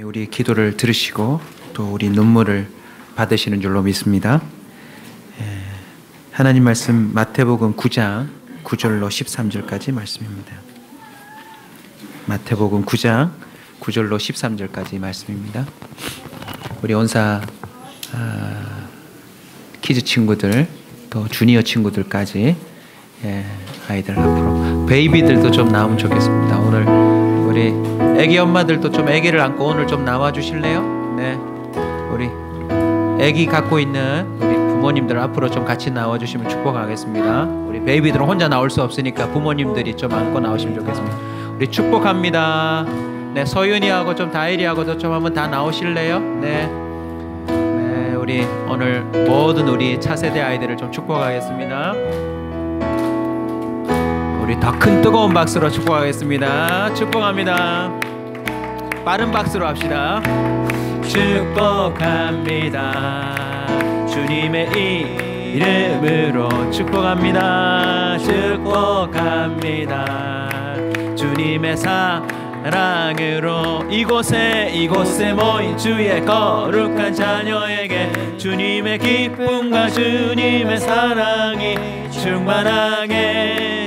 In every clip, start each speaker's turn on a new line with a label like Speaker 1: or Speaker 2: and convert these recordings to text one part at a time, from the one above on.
Speaker 1: 우리 기도를 들으시고 또 우리 눈물을 받으시는 줄로 믿습니다. 하나님 말씀 마태복음 9장 9절로 13절까지 말씀입니다. 마태복음 9장 9절로 13절까지 말씀입니다. 우리 온사 키즈 친구들 또 주니어 친구들까지 아이들 앞으로 베이비들도 좀 나오면 좋겠습니다. 오늘 우리 애기 엄마들도 좀 애기를 안고 오늘 좀 나와 주실래요? 네, 우리 애기 갖고 있는 우리 부모님들 앞으로 좀 같이 나와 주시면 축복하겠습니다. 우리 베이비들은 혼자 나올 수 없으니까 부모님들이 좀 안고 나오시면 좋겠습니다. 우리 축복합니다. 네, 서윤이하고 좀 다일이하고도 좀 한번 다 나오실래요? 네, 우리 오늘 모든 우리 차세대 아이들을 좀 축복하겠습니다. 우리 더 큰 뜨거운 박수로 축복하겠습니다. 축복합니다. 빠른 박수로 합시다. 축복합니다. 주님의 이름으로 축복합니다. 축복합니다. 주님의 사랑으로 이곳에 모인 주의 거룩한 자녀에게 주님의 기쁨과 주님의 사랑이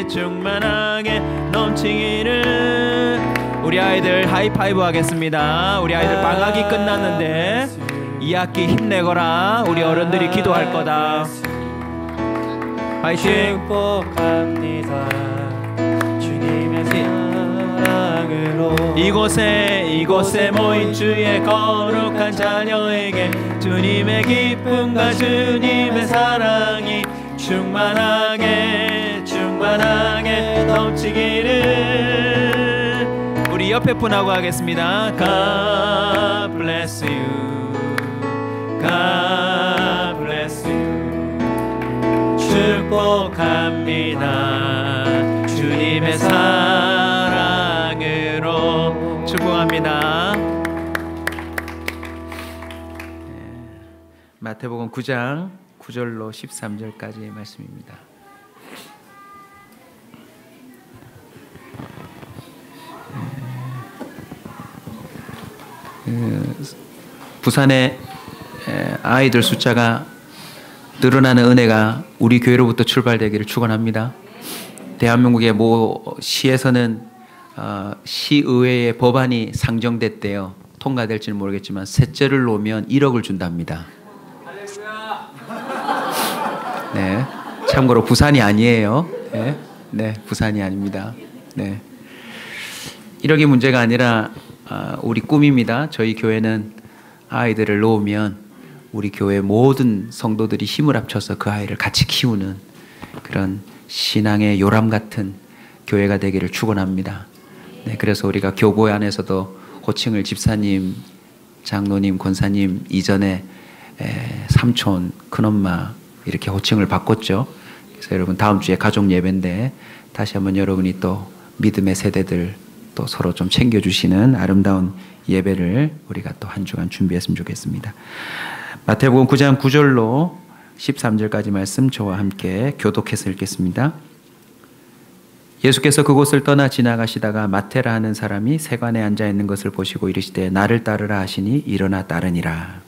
Speaker 1: 충만하게 넘치기를. 우리 아이들 하이파이브 하겠습니다. 우리 아이들 방학이 끝났는데 2학기 힘내거라. 우리 어른들이 기도할 거다. 화이팅.
Speaker 2: 축복합니다. 주님의 사랑으로
Speaker 1: 이곳에 모인 주의 거룩한 자녀에게 주님의 기쁨과 주님의 사랑이 충만하게 넘치기를. 우리 옆에 분하고 하겠습니다. God bless you. God bless you. 축복합니다. 주님의 사랑으로 축복합니다. 마태복음 9장 9절로 13절까지의 말씀입니다. 부산의 아이들 숫자가 늘어나는 은혜가 우리 교회로부터 출발되기를 축원합니다. 대한민국의 모 시에서는 시의회의 법안이 상정됐대요. 통과될지는 모르겠지만 셋째를 놓으면 1억을 준답니다. 네, 참고로 부산이 아니에요. 네, 부산이 아닙니다. 네, 1억이 문제가 아니라 우리 꿈입니다. 저희 교회는 아이들을 놓으면 우리 교회 모든 성도들이 힘을 합쳐서 그 아이를 같이 키우는 그런 신앙의 요람 같은 교회가 되기를 축원합니다. 네, 그래서 우리가 교보회 안에서도 호칭을 집사님, 장로님, 권사님 이전에 삼촌, 큰엄마 이렇게 호칭을 바꿨죠. 그래서 여러분 다음 주에 가족 예배인데 다시 한번 여러분이 또 믿음의 세대들 또 서로 좀 챙겨주시는 아름다운 예배를 우리가 또 한 주간 준비했으면 좋겠습니다. 마태복음 9장 9절로 13절까지 말씀 저와 함께 교독해서 읽겠습니다. 예수께서 그곳을 떠나 지나가시다가 마태라 하는 사람이 세관에 앉아 있는 것을 보시고 이르시되 나를 따르라 하시니 일어나 따르니라.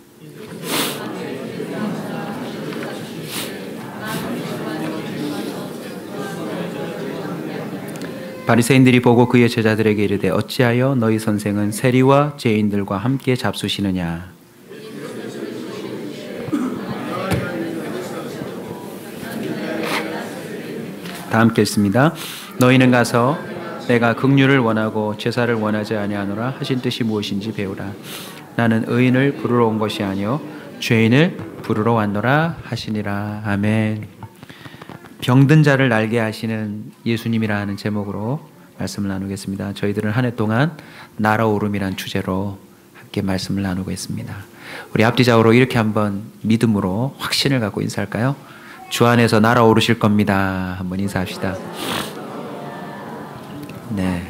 Speaker 1: 바리새인들이 보고 그의 제자들에게 이르되 어찌하여 너희 선생은 세리와 죄인들과 함께 잡수시느냐. 다 함께 읽습니다. 너희는 가서 내가 긍휼을 원하고 제사를 원하지 아니하노라 하신 뜻이 무엇인지 배우라. 나는 의인을 부르러 온 것이 아니요 죄인을 부르러 왔노라 하시니라. 아멘. 병든 자를 낫게 하시는 예수님이라 하는 제목으로 말씀을 나누겠습니다. 저희들은 한 해 동안 날아오름이란 주제로 함께 말씀을 나누고 있습니다. 우리 앞뒤좌우로 이렇게 한번 믿음으로 확신을 갖고 인사할까요? 주 안에서 날아오르실 겁니다. 한번 인사합시다. 네.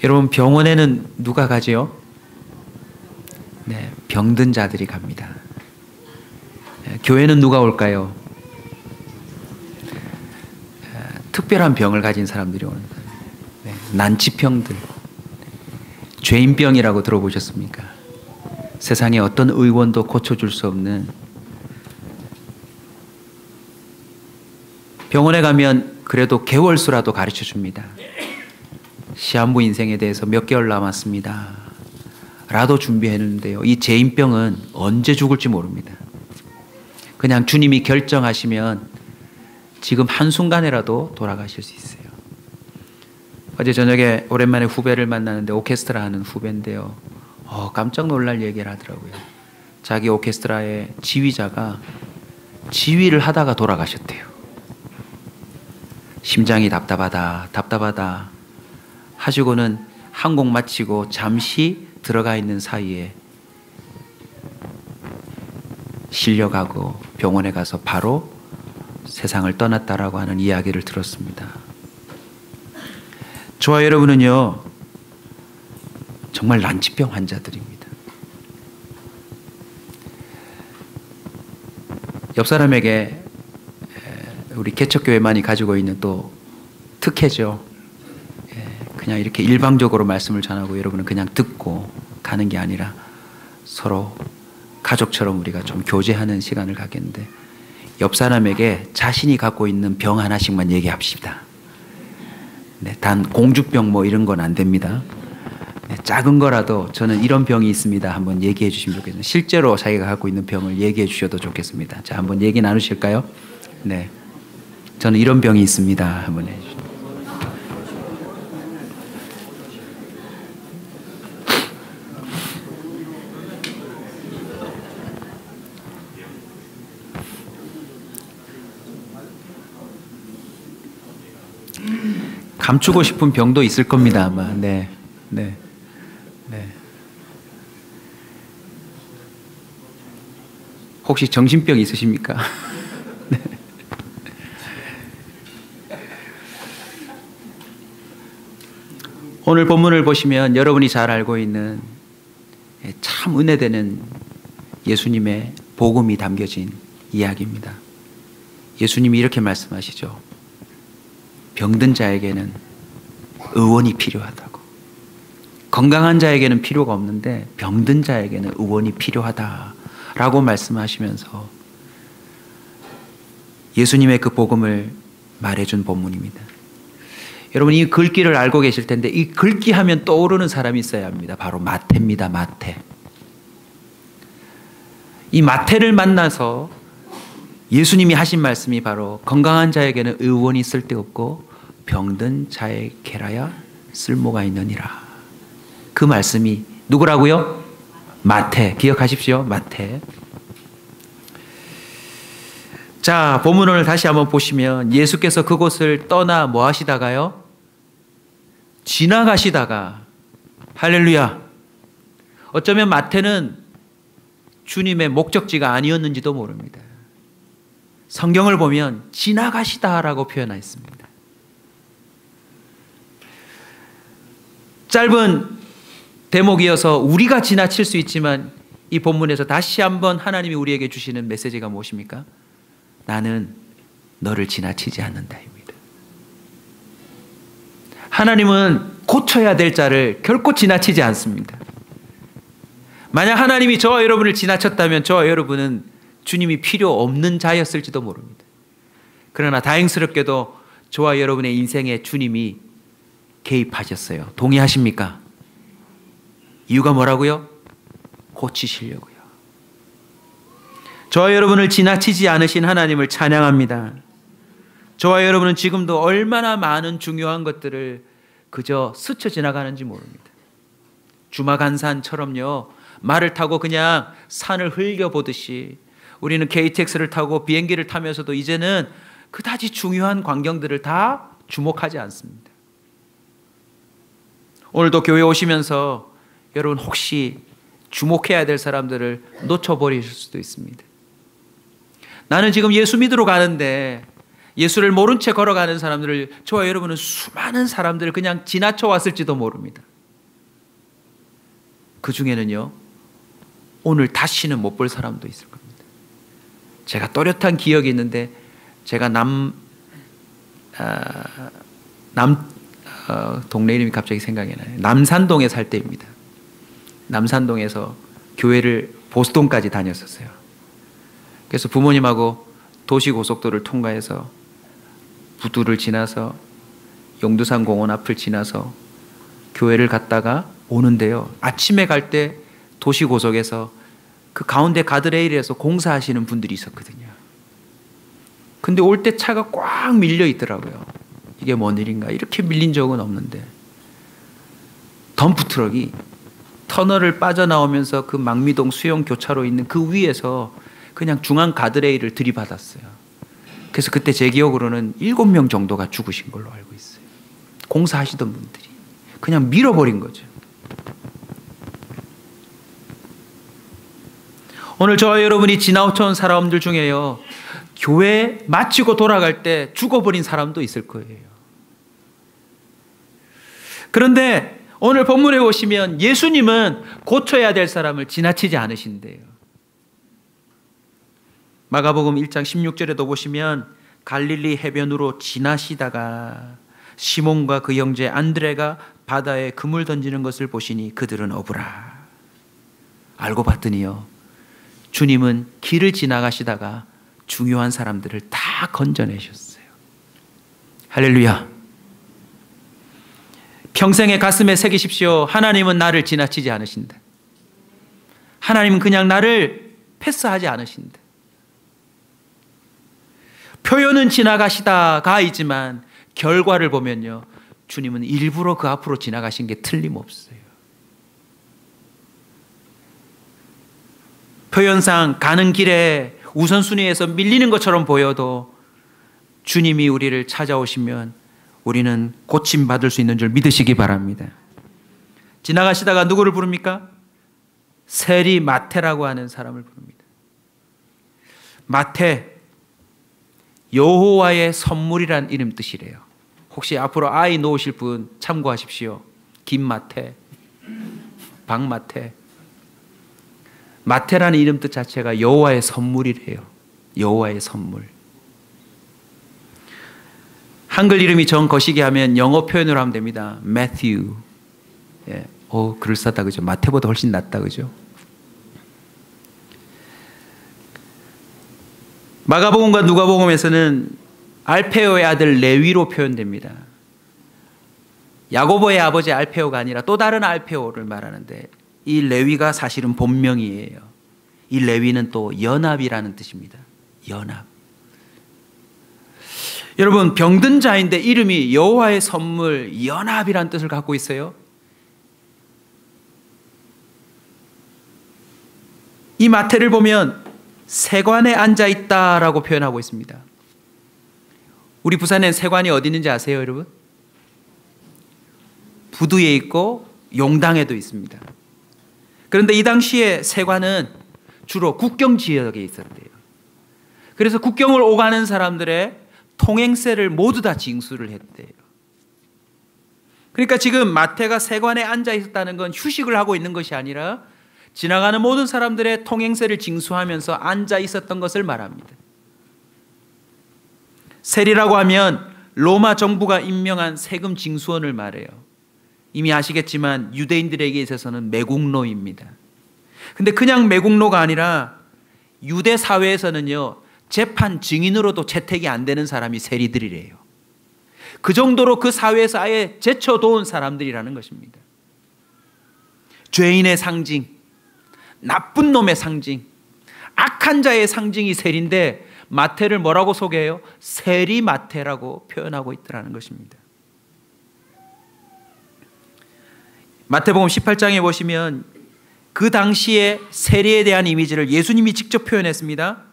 Speaker 1: 여러분 병원에는 누가 가지요? 네, 병든 자들이 갑니다. 교회는 누가 올까요? 특별한 병을 가진 사람들이 오는 거예요. 네, 난치병들. 죄인병이라고 들어보셨습니까? 세상에 어떤 의원도 고쳐줄 수 없는, 병원에 가면 그래도 개월수라도 가르쳐 줍니다. 시한부 인생에 대해서 몇 개월 남았습니다 라도 준비했는데요, 이 죄인병은 언제 죽을지 모릅니다. 그냥 주님이 결정하시면 지금 한순간에라도 돌아가실 수 있어요. 어제 저녁에 오랜만에 후배를 만나는데, 오케스트라 하는 후배인데요, 깜짝 놀랄 얘기를 하더라고요. 자기 오케스트라의 지휘자가 지휘를 하다가 돌아가셨대요. 심장이 답답하다 하시고는 한 곡 마치고 잠시 들어가 있는 사이에 실려가고 병원에 가서 바로 세상을 떠났다라고 하는 이야기를 들었습니다. 저와 여러분은요, 정말 난치병 환자들입니다. 옆 사람에게 우리 개척교회만이 가지고 있는 또 특혜죠. 그냥 이렇게 일방적으로 말씀을 전하고 여러분은 그냥 듣고 가는 게 아니라 서로 가족처럼 우리가 좀 교제하는 시간을 갖겠는데, 옆 사람에게 자신이 갖고 있는 병 하나씩만 얘기합시다. 네, 단 공주병 뭐 이런 건 안 됩니다. 네, 작은 거라도 저는 이런 병이 있습니다 한번 얘기해 주시면 좋겠습니다. 실제로 자기가 갖고 있는 병을 얘기해 주셔도 좋겠습니다. 자, 한번 얘기 나누실까요? 네, 저는 이런 병이 있습니다 한번 해주시죠. 감추고 싶은 병도 있을 겁니다 아마. 네. 혹시 정신병 있으십니까? 네. 오늘 본문을 보시면 여러분이 잘 알고 있는 참 은혜되는 예수님의 복음이 담겨진 이야기입니다. 예수님이 이렇게 말씀하시죠. 병든 자에게는 의원이 필요하다고. 건강한 자에게는 필요가 없는데 병든 자에게는 의원이 필요하다라고 말씀하시면서 예수님의 그 복음을 말해준 본문입니다. 여러분, 이 글귀를 알고 계실 텐데, 이 글귀 하면 떠오르는 사람이 있어야 합니다. 바로 마태입니다. 마태. 이 마태를 만나서 예수님이 하신 말씀이 바로 건강한 자에게는 의원이 쓸데없고 병든 자에게라야 쓸모가 있느니라. 그 말씀이 누구라고요? 마태. 기억하십시오. 마태. 자, 본문을 다시 한번 보시면 예수께서 그곳을 떠나 뭐 하시다가요? 지나가시다가, 할렐루야. 어쩌면 마태는 주님의 목적지가 아니었는지도 모릅니다. 성경을 보면 지나가시다라고 표현했습니다. 짧은 대목이어서 우리가 지나칠 수 있지만, 이 본문에서 다시 한번 하나님이 우리에게 주시는 메시지가 무엇입니까? 나는 너를 지나치지 않는다입니다. 하나님은 고쳐야 될 자를 결코 지나치지 않습니다. 만약 하나님이 저와 여러분을 지나쳤다면 저와 여러분은 주님이 필요 없는 자였을지도 모릅니다. 그러나 다행스럽게도 저와 여러분의 인생에 주님이 개입하셨어요. 동의하십니까? 이유가 뭐라고요? 고치시려고요. 저와 여러분을 지나치지 않으신 하나님을 찬양합니다. 저와 여러분은 지금도 얼마나 많은 중요한 것들을 그저 스쳐 지나가는지 모릅니다. 주마간산처럼요, 말을 타고 그냥 산을 흘려보듯이 우리는 KTX를 타고 비행기를 타면서도 이제는 그다지 중요한 광경들을 다 주목하지 않습니다. 오늘도 교회 오시면서 여러분 혹시 주목해야 될 사람들을 놓쳐버리실 수도 있습니다. 나는 지금 예수 믿으러 가는데 예수를 모른 채 걸어가는 사람들을, 저와 여러분은 수많은 사람들을 그냥 지나쳐 왔을지도 모릅니다. 그 중에는요, 오늘 다시는 못 볼 사람도 있을 겁니다. 제가 또렷한 기억이 있는데, 제가 동네 이름이 갑자기 생각이 나요. 남산동에 살 때입니다. 남산동에서 교회를 보스통까지 다녔었어요. 그래서 부모님하고 도시고속도로를 통과해서 부두를 지나서 용두산 공원 앞을 지나서 교회를 갔다가 오는데요. 아침에 갈 때 도시고속에서 그 가운데 가드레일에서 공사하시는 분들이 있었거든요. 근데 올 때 차가 꽉 밀려 있더라고요. 이게 뭔 일인가? 이렇게 밀린 적은 없는데 덤프트럭이 터널을 빠져나오면서 그 망미동 수영 교차로 있는 그 위에서 그냥 중앙 가드레일을 들이받았어요. 그래서 그때 제 기억으로는 7명 정도가 죽으신 걸로 알고 있어요. 공사하시던 분들이 그냥 밀어버린 거죠. 오늘 저와 여러분이 지나쳐온 사람들 중에요, 교회 마치고 돌아갈 때 죽어버린 사람도 있을 거예요. 그런데 오늘 본문에 보시면 예수님은 고쳐야 될 사람을 지나치지 않으신대요. 마가복음 1장 16절에도 보시면 갈릴리 해변으로 지나시다가 시몬과 그 형제 안드레가 바다에 그물 던지는 것을 보시니 그들은 어부라. 알고 봤더니요, 주님은 길을 지나가시다가 중요한 사람들을 다 건져내셨어요. 할렐루야. 평생의 가슴에 새기십시오. 하나님은 나를 지나치지 않으신다. 하나님은 그냥 나를 패스하지 않으신다. 표현은 지나가시다가 있지만 결과를 보면요, 주님은 일부러 그 앞으로 지나가신 게 틀림없어요. 표현상 가는 길에 우선순위에서 밀리는 것처럼 보여도 주님이 우리를 찾아오시면 우리는 고침받을 수 있는 줄 믿으시기 바랍니다. 지나가시다가 누구를 부릅니까? 세리 마태라고 하는 사람을 부릅니다. 마태, 여호와의 선물이란 이름 뜻이래요. 혹시 앞으로 아이 놓으실 분 참고하십시오. 김마태, 박마태. 마태라는 이름 뜻 자체가 여호와의 선물이래요. 여호와의 선물. 한글 이름이 정 거시기 하면 영어 표현으로 하면 됩니다. Matthew. 예. 그럴싸하다, 그죠? 마태보다 훨씬 낫다, 그죠? 마가복음과 누가복음에서는 알페오의 아들 레위로 표현됩니다. 야고보의 아버지 알페오가 아니라 또 다른 알페오를 말하는데, 이 레위가 사실은 본명이에요. 이 레위는 또 연합이라는 뜻입니다. 연합. 여러분, 병든 자인데 이름이 여호와의 선물, 연합이라는 뜻을 갖고 있어요. 이 마태를 보면 세관에 앉아있다라고 표현하고 있습니다. 우리 부산엔 세관이 어디 있는지 아세요, 여러분? 부두에 있고 용당에도 있습니다. 그런데 이 당시에 세관은 주로 국경 지역에 있었대요. 그래서 국경을 오가는 사람들의 통행세를 모두 다 징수를 했대요. 그러니까 지금 마태가 세관에 앉아 있었다는 건 휴식을 하고 있는 것이 아니라 지나가는 모든 사람들의 통행세를 징수하면서 앉아 있었던 것을 말합니다. 세리라고 하면 로마 정부가 임명한 세금 징수원을 말해요. 이미 아시겠지만 유대인들에게 있어서는 매국노입니다. 근데 그냥 매국노가 아니라 유대 사회에서는요, 재판 증인으로도 채택이 안 되는 사람이 세리들이래요. 그 정도로 그 사회에서 아예 제쳐놓은 사람들이라는 것입니다. 죄인의 상징, 나쁜 놈의 상징, 악한 자의 상징이 세리인데 마태를 뭐라고 소개해요? 세리 마태라고 표현하고 있더라는 것입니다. 마태복음 18장에 보시면 그 당시에 세리에 대한 이미지를 예수님이 직접 표현했습니다.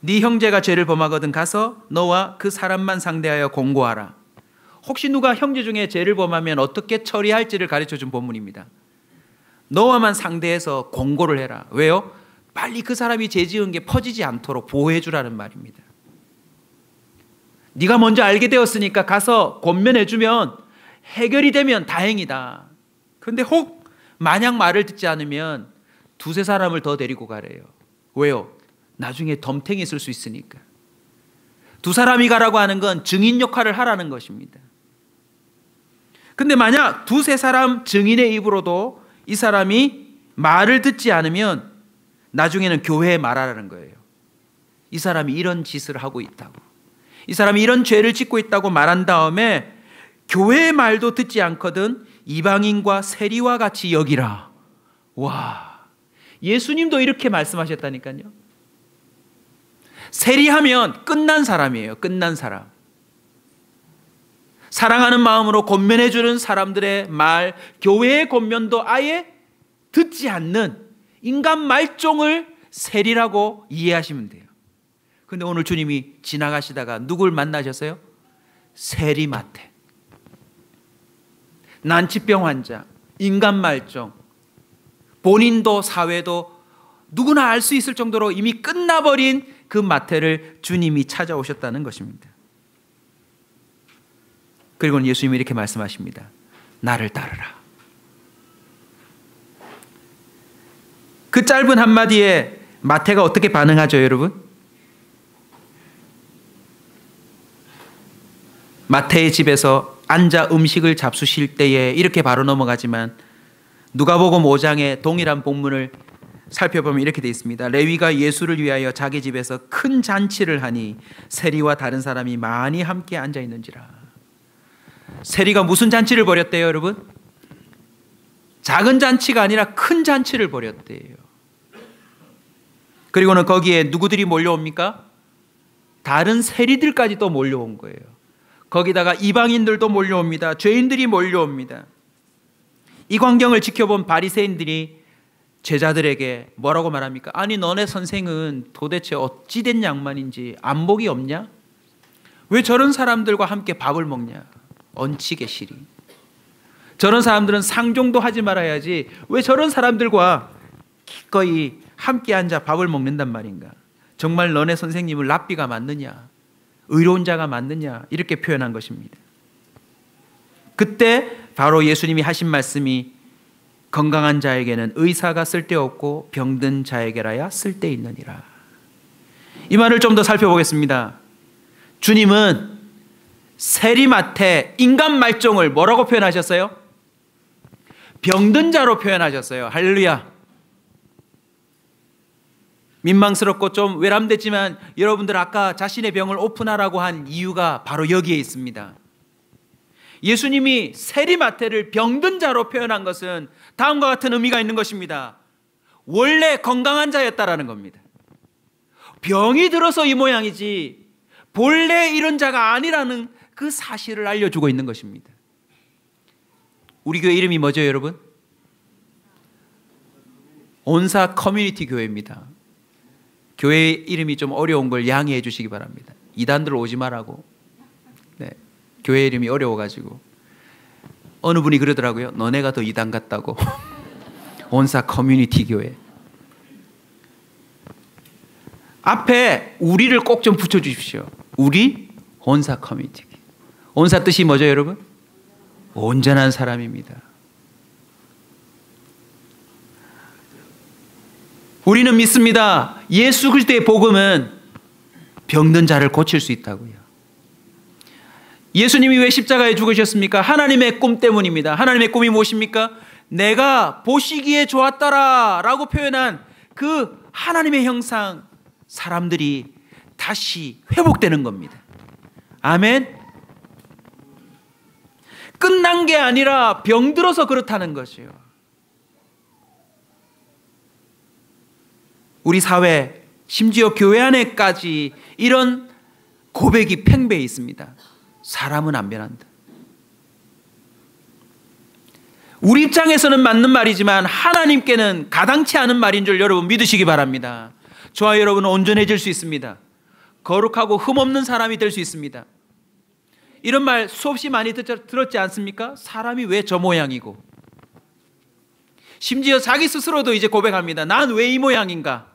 Speaker 1: 네 형제가 죄를 범하거든 가서 너와 그 사람만 상대하여 공고하라. 혹시 누가 형제 중에 죄를 범하면 어떻게 처리할지를 가르쳐준 본문입니다. 너와만 상대해서 공고를 해라. 왜요? 빨리 그 사람이 죄 지은 게 퍼지지 않도록 보호해 주라는 말입니다. 네가 먼저 알게 되었으니까 가서 권면해 주면 해결이 되면 다행이다. 그런데 혹 만약 말을 듣지 않으면 두세 사람을 더 데리고 가래요. 왜요? 나중에 덤탱이 쓸 수 있으니까. 두 사람이 가라고 하는 건 증인 역할을 하라는 것입니다. 근데 만약 두세 사람 증인의 입으로도 이 사람이 말을 듣지 않으면 나중에는 교회에 말하라는 거예요. 이 사람이 이런 짓을 하고 있다고, 이 사람이 이런 죄를 짓고 있다고 말한 다음에 교회의 말도 듣지 않거든 이방인과 세리와 같이 여기라. 와, 예수님도 이렇게 말씀하셨다니까요. 세리하면 끝난 사람이에요. 끝난 사람. 사랑하는 마음으로 권면해주는 사람들의 말, 교회의 권면도 아예 듣지 않는 인간 말종을 세리라고 이해하시면 돼요. 근데 오늘 주님이 지나가시다가 누굴 만나셨어요? 세리마태, 난치병 환자, 인간 말종, 본인도 사회도 누구나 알 수 있을 정도로 이미 끝나버린 그 마태를 주님이 찾아오셨다는 것입니다. 그리고는 예수님이 이렇게 말씀하십니다. 나를 따르라. 그 짧은 한마디에 마태가 어떻게 반응하죠, 여러분? 마태의 집에서 앉아 음식을 잡수실 때에 이렇게 바로 넘어가지만 누가복음 5장의 동일한 본문을 살펴보면 이렇게 되어 있습니다. 레위가 예수를 위하여 자기 집에서 큰 잔치를 하니 세리와 다른 사람이 많이 함께 앉아 있는지라. 세리가 무슨 잔치를 벌였대요, 여러분? 작은 잔치가 아니라 큰 잔치를 벌였대요. 그리고는 거기에 누구들이 몰려옵니까? 다른 세리들까지 또 몰려온 거예요. 거기다가 이방인들도 몰려옵니다. 죄인들이 몰려옵니다. 이 광경을 지켜본 바리새인들이 제자들에게 뭐라고 말합니까? 아니, 너네 선생은 도대체 어찌된 양반인지 안목이 없냐? 왜 저런 사람들과 함께 밥을 먹냐? 얹히게 시리. 저런 사람들은 상종도 하지 말아야지 왜 저런 사람들과 기꺼이 함께 앉아 밥을 먹는단 말인가? 정말 너네 선생님을 랍비가 맞느냐? 의로운 자가 맞느냐? 이렇게 표현한 것입니다. 그때 바로 예수님이 하신 말씀이 건강한 자에게는 의사가 쓸데없고 병든 자에게라야 쓸데있느니라. 이 말을 좀 더 살펴보겠습니다. 주님은 세리마태 인간 말종을 뭐라고 표현하셨어요? 병든 자로 표현하셨어요. 할렐루야. 민망스럽고 좀 외람됐지만 여러분들 아까 자신의 병을 오픈하라고 한 이유가 바로 여기에 있습니다. 예수님이 세리마태를 병든 자로 표현한 것은 다음과 같은 의미가 있는 것입니다. 원래 건강한 자였다라는 겁니다. 병이 들어서 이 모양이지 본래 이런 자가 아니라는 그 사실을 알려주고 있는 것입니다. 우리 교회 이름이 뭐죠, 여러분? 온사 커뮤니티 교회입니다. 교회 이름이 좀 어려운 걸 양해해 주시기 바랍니다. 이단들 오지 말라고. 네, 교회 이름이 어려워가지고 어느 분이 그러더라고요. 너네가 더 이단 같다고. 온사 커뮤니티 교회. 앞에 우리를 꼭 좀 붙여주십시오. 우리 온사 커뮤니티. 온사 뜻이 뭐죠, 여러분? 온전한 사람입니다. 우리는 믿습니다. 예수 그리스도의 복음은 병든 자를 고칠 수 있다고요. 예수님이 왜 십자가에 죽으셨습니까? 하나님의 꿈 때문입니다. 하나님의 꿈이 무엇입니까? 내가 보시기에 좋았더라 라고 표현한 그 하나님의 형상, 사람들이 다시 회복되는 겁니다. 아멘. 끝난 게 아니라 병들어서 그렇다는 것이요. 우리 사회, 심지어 교회 안에까지 이런 고백이 팽배해 있습니다. 사람은 안 변한다. 우리 입장에서는 맞는 말이지만 하나님께는 가당치 않은 말인 줄 여러분 믿으시기 바랍니다. 저와 여러분은 온전해질 수 있습니다. 거룩하고 흠없는 사람이 될 수 있습니다. 이런 말 수없이 많이 들었지 않습니까? 사람이 왜 저 모양이고, 심지어 자기 스스로도 이제 고백합니다. 난 왜 이 모양인가?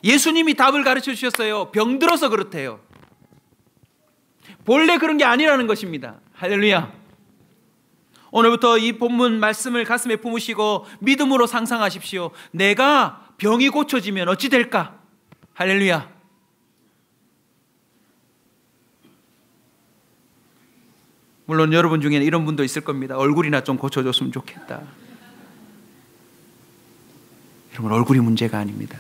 Speaker 1: 예수님이 답을 가르쳐 주셨어요. 병들어서 그렇대요. 본래 그런 게 아니라는 것입니다. 할렐루야. 오늘부터 이 본문 말씀을 가슴에 품으시고 믿음으로 상상하십시오. 내가 병이 고쳐지면 어찌 될까? 할렐루야. 물론 여러분 중에는 이런 분도 있을 겁니다. 얼굴이나 좀 고쳐줬으면 좋겠다. 여러분, 얼굴이 문제가 아닙니다.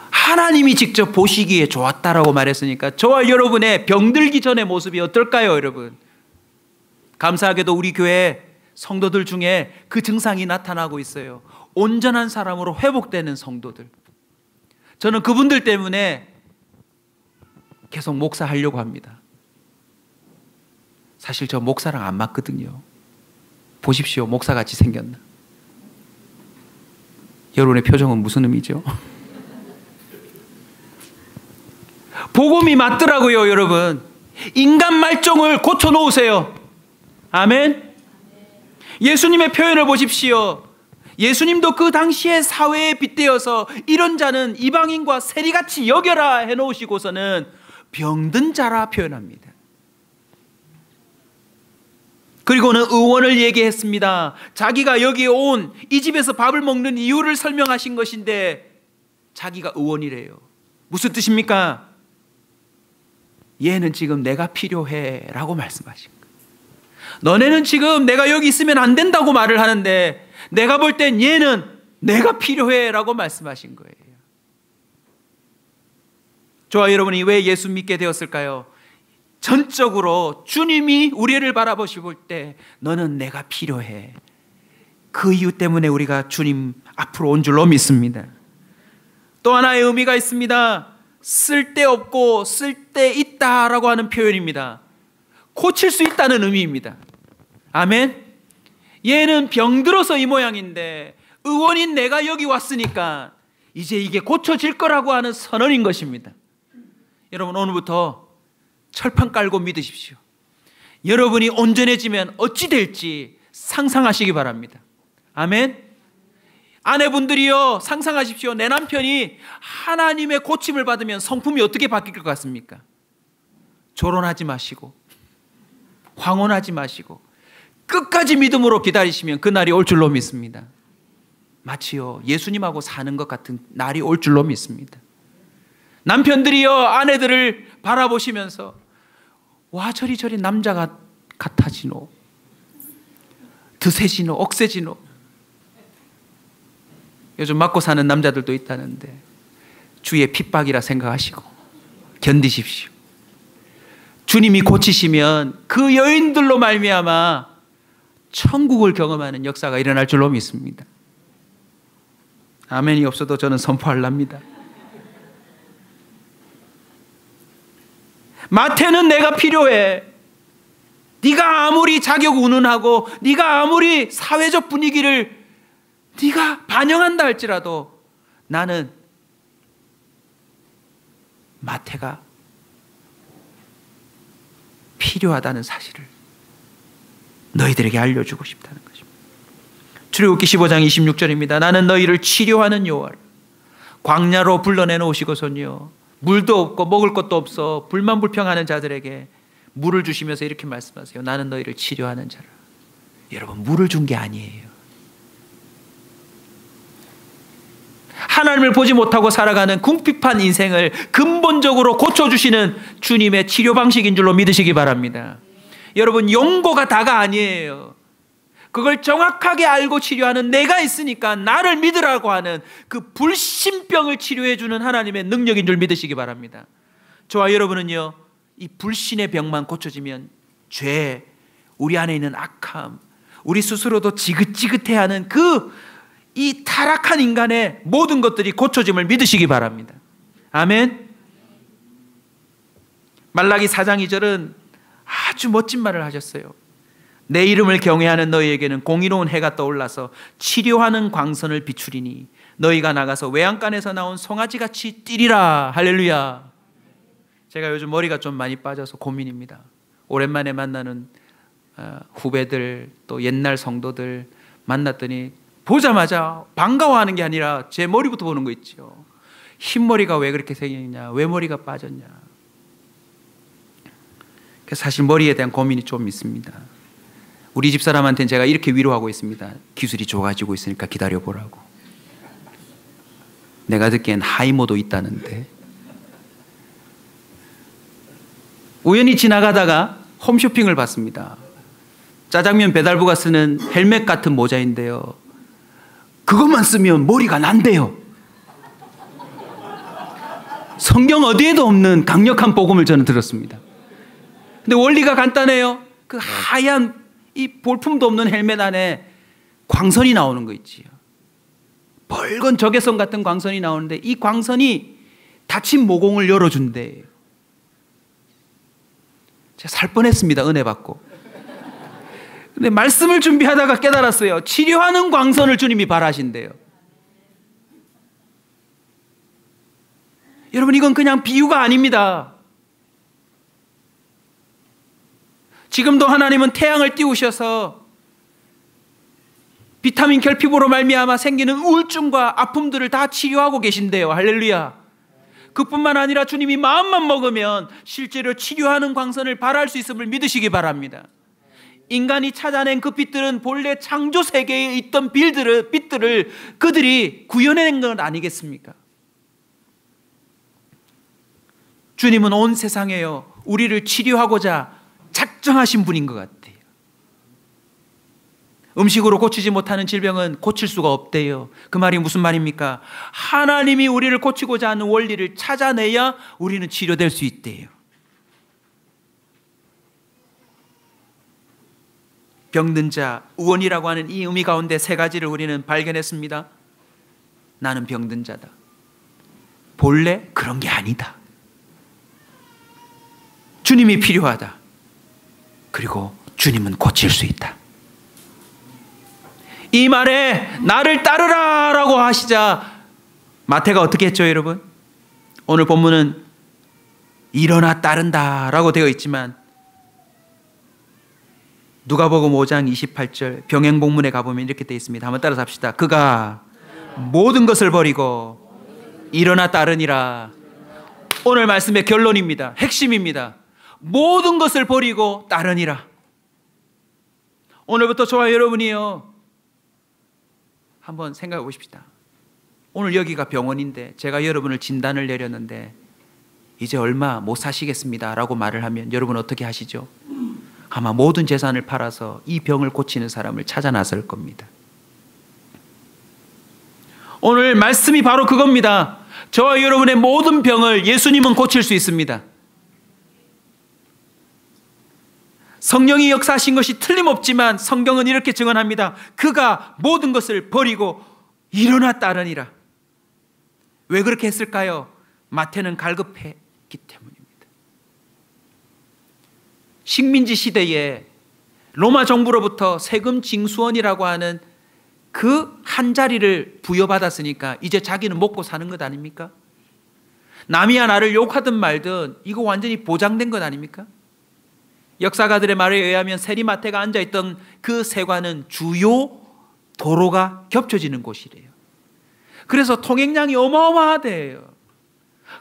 Speaker 1: 하나님이 직접 보시기에 좋았다라고 말했으니까 저와 여러분의 병들기 전의 모습이 어떨까요, 여러분? 감사하게도 우리 교회 성도들 중에 그 증상이 나타나고 있어요. 온전한 사람으로 회복되는 성도들. 저는 그분들 때문에 계속 목사하려고 합니다. 사실 저 목사랑 안 맞거든요. 보십시오, 목사같이 생겼나? 여러분의 표정은 무슨 의미죠? 복음이 맞더라고요, 여러분. 인간 말종을 고쳐놓으세요. 아멘. 예수님의 표현을 보십시오. 예수님도 그 당시의 사회에 빗대어서 이런 자는 이방인과 세리같이 여겨라 해놓으시고서는 병든 자라 표현합니다. 그리고는 의원을 얘기했습니다. 자기가 여기에 온 이 집에서 밥을 먹는 이유를 설명하신 것인데 자기가 의원이래요. 무슨 뜻입니까? 얘는 지금 내가 필요해 라고 말씀하신 거예요. 너네는 지금 내가 여기 있으면 안 된다고 말을 하는데 내가 볼 땐 얘는 내가 필요해 라고 말씀하신 거예요. 저와 여러분이 왜 예수 믿게 되었을까요? 전적으로 주님이 우리를 바라보실 때 너는 내가 필요해. 그 이유 때문에 우리가 주님 앞으로 온 줄로 믿습니다. 또 하나의 의미가 있습니다. 쓸데없고 쓸데있다라고 하는 표현입니다. 고칠 수 있다는 의미입니다. 아멘. 얘는 병들어서 이 모양인데 의원인 내가 여기 왔으니까 이제 이게 고쳐질 거라고 하는 선언인 것입니다. 여러분, 오늘부터 철판 깔고 믿으십시오. 여러분이 온전해지면 어찌 될지 상상하시기 바랍니다. 아멘. 아내분들이요, 상상하십시오. 내 남편이 하나님의 고침을 받으면 성품이 어떻게 바뀔 것 같습니까? 조론하지 마시고 황혼하지 마시고 끝까지 믿음으로 기다리시면 그 날이 올 줄로 믿습니다. 마치요, 예수님하고 사는 것 같은 날이 올 줄로 믿습니다. 남편들이요, 아내들을 바라보시면서 와, 저리 남자가 같아지노, 드세지노, 억세지노. 요즘 맞고 사는 남자들도 있다는데 주의 핍박이라 생각하시고 견디십시오. 주님이 고치시면 그 여인들로 말미암아 천국을 경험하는 역사가 일어날 줄로 믿습니다. 아멘이 없어도 저는 선포하랍니다. 마태는 내가 필요해. 네가 아무리 자격 운운하고 네가 아무리 사회적 분위기를 네가 반영한다 할지라도 나는 마태가 필요하다는 사실을 너희들에게 알려주고 싶다는 것입니다. 출애굽기 15장 26절입니다. 나는 너희를 치료하는 여호와라. 광야로 불러내 놓으시고서는요, 물도 없고 먹을 것도 없어 불만불평하는 자들에게 물을 주시면서 이렇게 말씀하세요. 나는 너희를 치료하는 자라. 여러분, 물을 준 게 아니에요. 하나님을 보지 못하고 살아가는 궁핍한 인생을 근본적으로 고쳐주시는 주님의 치료 방식인 줄로 믿으시기 바랍니다. 여러분, 용고가 다가 아니에요. 그걸 정확하게 알고 치료하는 내가 있으니까 나를 믿으라고 하는 그 불신병을 치료해주는 하나님의 능력인 줄 믿으시기 바랍니다. 저와 여러분은요, 이 불신의 병만 고쳐지면 죄, 우리 안에 있는 악함, 우리 스스로도 지긋지긋해하는 이 타락한 인간의 모든 것들이 고쳐짐을 믿으시기 바랍니다. 아멘. 말라기 4장 2절은 아주 멋진 말을 하셨어요. 내 이름을 경외하는 너희에게는 공의로운 해가 떠올라서 치료하는 광선을 비추리니 너희가 나가서 외양간에서 나온 송아지같이 뛰리라. 할렐루야. 제가 요즘 머리가 좀 많이 빠져서 고민입니다. 오랜만에 만나는 후배들, 또 옛날 성도들 만났더니 보자마자 반가워하는 게 아니라 제 머리부터 보는 거 있죠. 흰머리가 왜 그렇게 생겼냐, 왜 머리가 빠졌냐. 그래서 사실 머리에 대한 고민이 좀 있습니다. 우리 집사람한테는 제가 이렇게 위로하고 있습니다. 기술이 좋아지고 있으니까 기다려보라고. 내가 듣기엔 하이모도 있다는데. 우연히 지나가다가 홈쇼핑을 봤습니다. 짜장면 배달부가 쓰는 헬멧 같은 모자인데요. 그것만 쓰면 머리가 난대요. 성경 어디에도 없는 강력한 복음을 저는 들었습니다. 근데 원리가 간단해요. 그 하얀 이 볼품도 없는 헬멧 안에 광선이 나오는 거 있지요. 벌건 적외선 같은 광선이 나오는데 이 광선이 닫힌 모공을 열어준대요. 제가 살 뻔했습니다. 은혜 받고. 근데 말씀을 준비하다가 깨달았어요. 치료하는 광선을 주님이 바라신대요. 여러분, 이건 그냥 비유가 아닙니다. 지금도 하나님은 태양을 띄우셔서 비타민 결핍으로 말미암아 생기는 우울증과 아픔들을 다 치료하고 계신대요. 할렐루야. 그뿐만 아니라 주님이 마음만 먹으면 실제로 치료하는 광선을 발할 수 있음을 믿으시기 바랍니다. 인간이 찾아낸 그 빛들은 본래 창조 세계에 있던 빛들을 그들이 구현해낸 건 아니겠습니까? 주님은 온 세상에요, 우리를 치료하고자 작정하신 분인 것 같아요. 음식으로 고치지 못하는 질병은 고칠 수가 없대요. 그 말이 무슨 말입니까? 하나님이 우리를 고치고자 하는 원리를 찾아내야 우리는 치료될 수 있대요. 병든 자, 의원이라고 하는 이 의미 가운데 세 가지를 우리는 발견했습니다. 나는 병든 자다. 본래 그런 게 아니다. 주님이 필요하다. 그리고 주님은 고칠 수 있다. 이 말에 나를 따르라 라고 하시자 마태가 어떻게 했죠, 여러분? 오늘 본문은 일어나 따른다 라고 되어 있지만 누가복음 5장 28절 병행복문에 가보면 이렇게 되어 있습니다. 한번 따라서 합시다. 그가 모든 것을 버리고 일어나 따르니라. 오늘 말씀의 결론입니다. 핵심입니다. 모든 것을 버리고 따르니라. 오늘부터 저와 여러분이요, 한번 생각해 보십시다. 오늘 여기가 병원인데 제가 여러분을 진단을 내렸는데 이제 얼마 못 사시겠습니다 라고 말을 하면 여러분 어떻게 하시죠? 아마 모든 재산을 팔아서 이 병을 고치는 사람을 찾아 나설 겁니다. 오늘 말씀이 바로 그겁니다. 저와 여러분의 모든 병을 예수님은 고칠 수 있습니다. 성령이 역사하신 것이 틀림없지만 성경은 이렇게 증언합니다. 그가 모든 것을 버리고 일어나 따르니라. 왜 그렇게 했을까요? 마태는 갈급했기 때문입니다. 식민지 시대에 로마 정부로부터 세금 징수원이라고 하는 그 한 자리를 부여받았으니까 이제 자기는 먹고 사는 것 아닙니까? 남이야 나를 욕하든 말든 이거 완전히 보장된 것 아닙니까? 역사가들의 말에 의하면 세리마태가 앉아있던 그 세관은 주요 도로가 겹쳐지는 곳이래요. 그래서 통행량이 어마어마하대요.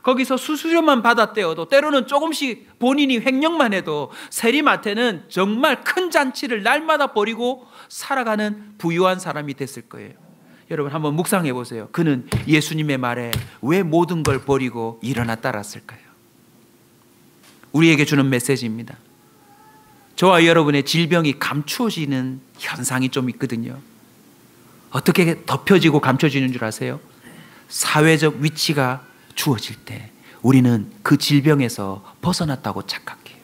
Speaker 1: 거기서 수수료만 받았대요. 또 때로는 조금씩 본인이 횡령만 해도 세리마태는 정말 큰 잔치를 날마다 벌이고 살아가는 부유한 사람이 됐을 거예요. 여러분 한번 묵상해 보세요. 그는 예수님의 말에 왜 모든 걸 버리고 일어나 따랐을까요? 우리에게 주는 메시지입니다. 저와 여러분의 질병이 감추어지는 현상이 좀 있거든요. 어떻게 덮여지고 감춰지는 줄 아세요? 사회적 위치가 주어질 때 우리는 그 질병에서 벗어났다고 착각해요.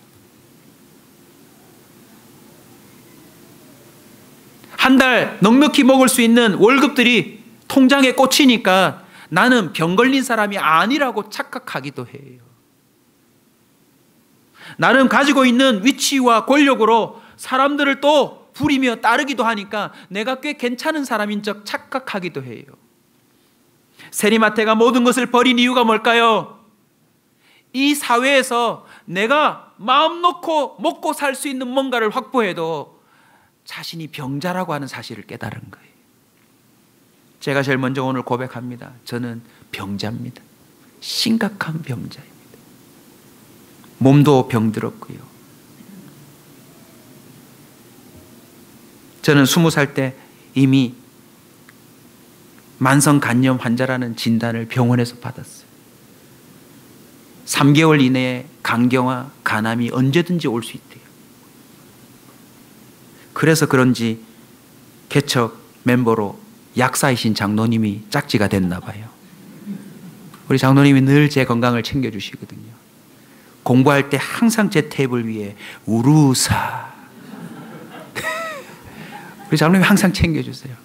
Speaker 1: 한 달 넉넉히 먹을 수 있는 월급들이 통장에 꽂히니까 나는 병 걸린 사람이 아니라고 착각하기도 해요. 나는 가지고 있는 위치와 권력으로 사람들을 또 부리며 따르기도 하니까 내가 꽤 괜찮은 사람인 척 착각하기도 해요. 세리마태가 모든 것을 버린 이유가 뭘까요? 이 사회에서 내가 마음 놓고 먹고 살 수 있는 뭔가를 확보해도 자신이 병자라고 하는 사실을 깨달은 거예요. 제가 제일 먼저 오늘 고백합니다. 저는 병자입니다. 심각한 병자입니다. 몸도 병들었고요. 저는 20살 때 이미 만성 간염 환자라는 진단을 병원에서 받았어요. 3개월 이내에 간경화, 간암이 언제든지 올 수 있대요. 그래서 그런지 개척 멤버로 약사이신 장로님이 짝지가 됐나 봐요. 우리 장로님이 늘 제 건강을 챙겨주시거든요. 공부할 때 항상 제 테이블 위에 우루사 우리 장로님이 항상 챙겨주세요.